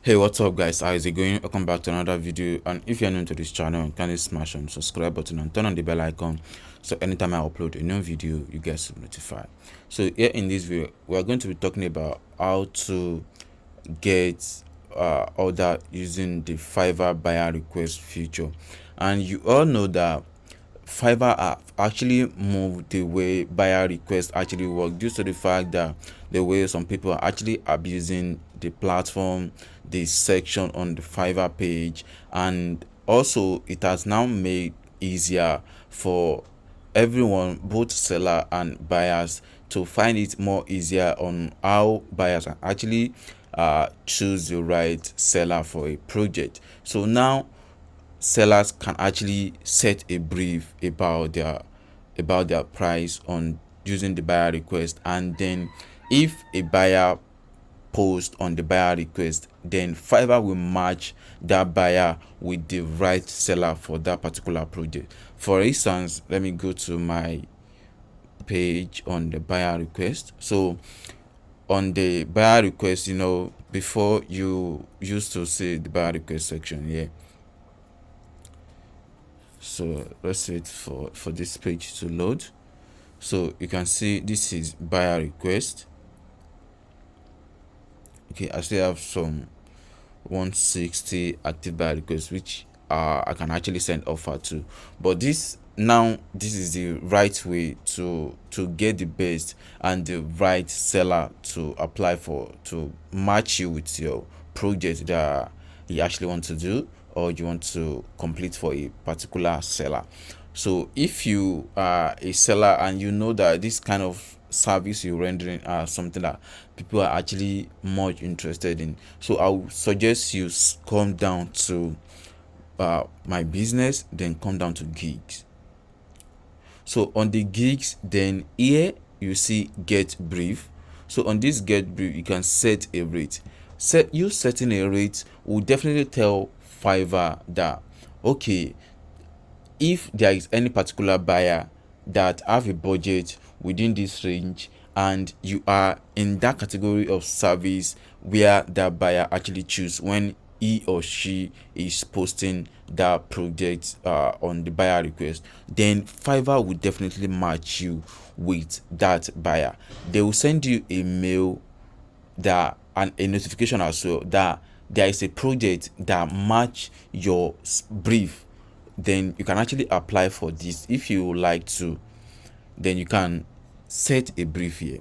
Hey, what's up guys, how is it going? Welcome back to another video. And if you're new to this channel, kindly smash on the subscribe button and turn on the bell icon so anytime I upload a new video you get notified. So here in this video we're going to be talking about how to get order using the Fiverr buyer request feature. And you all know that Fiverr have actually moved the way buyer requests actually work due to the fact that the way some people are actually abusing the platform, the section on the Fiverr page, and also it has now made easier for everyone, both seller and buyers, to find it more easier on how buyers can actually choose the right seller for a project. So now sellers can actually set a brief about their price on using the buyer request, and then if a buyer post on the buyer request, then Fiverr will match that buyer with the right seller for that particular project. For instance, let me go to my page on the buyer request. So on the buyer request, before you used to see the buyer request section here. So let's wait for this page to load. So you can see this is buyer request. Okay, I still have some 160 active buyer requests which I can actually send offer to, but this is the right way to get the best and the right seller to apply for, to match you with your project that you actually want to do or you want to complete for a particular seller. So if you are a seller and you know that this kind of service you're rendering are something that people are actually much interested in, so I would suggest you come down to my business, then come down to gigs. So on the gigs, then here you see get brief. So on this get brief you can set a rate. Setting a rate will definitely tell Fiverr that, okay, if there is any particular buyer that have a budget within this range and you are in that category of service where that buyer actually choose when he or she is posting that project on the buyer request, then Fiverr will definitely match you with that buyer. They will send you a mail that and a notification as well that there is a project that match your brief. Then you can actually apply for this if you would like to. Then you can set a brief here,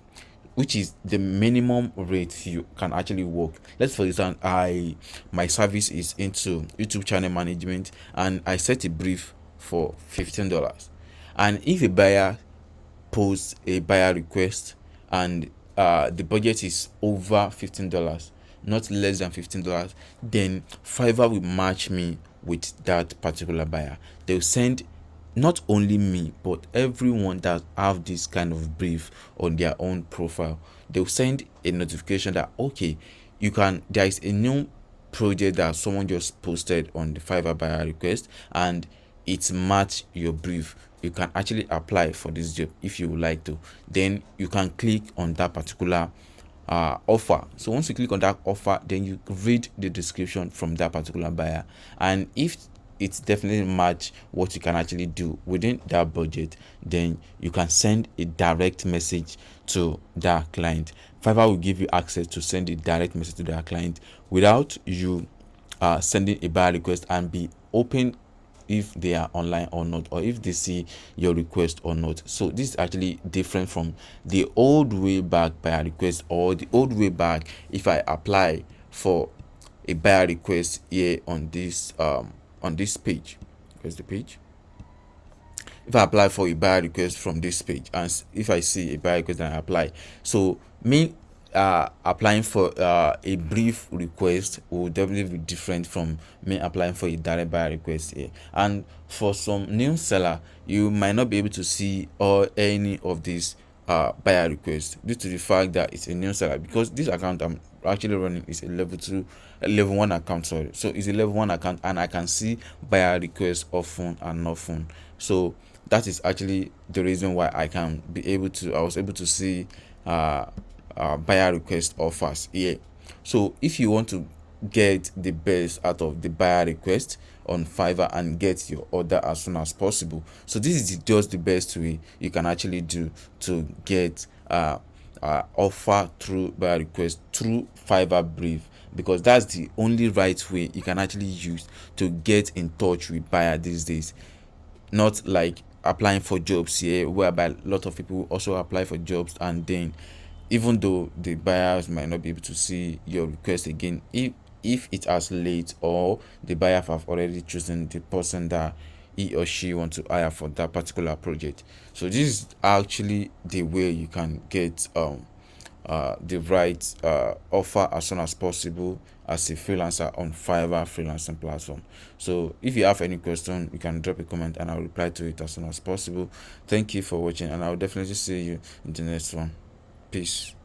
which is the minimum rate you can actually work. Let's, for example, my service is into YouTube channel management and I set a brief for $15. And if a buyer posts a buyer request and the budget is over $15, not less than $15, then Fiverr will match me with that particular buyer. They'll send not only me but everyone that have this kind of brief on their own profile. They'll send a notification that, okay, there is a new project that someone just posted on the Fiverr buyer request and it's match your brief. You can actually apply for this job if you would like to. Then you can click on that particular offer. So once you click on that offer, then you read the description from that particular buyer, and if it's definitely match what you can actually do within that budget, then you can send a direct message to that client. Fiverr will give you access to send a direct message to that client without you sending a buyer request and be open if they are online or not, or if they see your request or not. So this is actually different from the old way back buyer request, or the old way back if I apply for a buyer request here on this page. Where's the page? If I apply for a buyer request from this page and if I see a buyer request and I apply, so me applying for a brief request will definitely be different from me applying for a direct buyer request here. And for some new seller, you might not be able to see or any of these buyer requests due to the fact that it's a new seller, because this account I'm actually running is a level 1 account, sorry. So it's a level 1 account and I can see buyer requests often and often. So that is actually the reason why I was able to see buyer request offers here. So if you want to get the best out of the buyer request on Fiverr and get your order as soon as possible. So this is just the best way you can actually do to get offer through buyer request through Fiverr brief, because that's the only right way you can actually use to get in touch with buyer these days. Not like applying for jobs here, whereby a lot of people also apply for jobs, and then even though the buyers might not be able to see your request again, if it has late, or the buyer have already chosen the person that he or she want to hire for that particular project. So this is actually the way you can get the right offer as soon as possible as a freelancer on Fiverr freelancing platform. So if you have any question, you can drop a comment and I'll reply to it as soon as possible. Thank you for watching, and I'll definitely see you in the next one. Peace.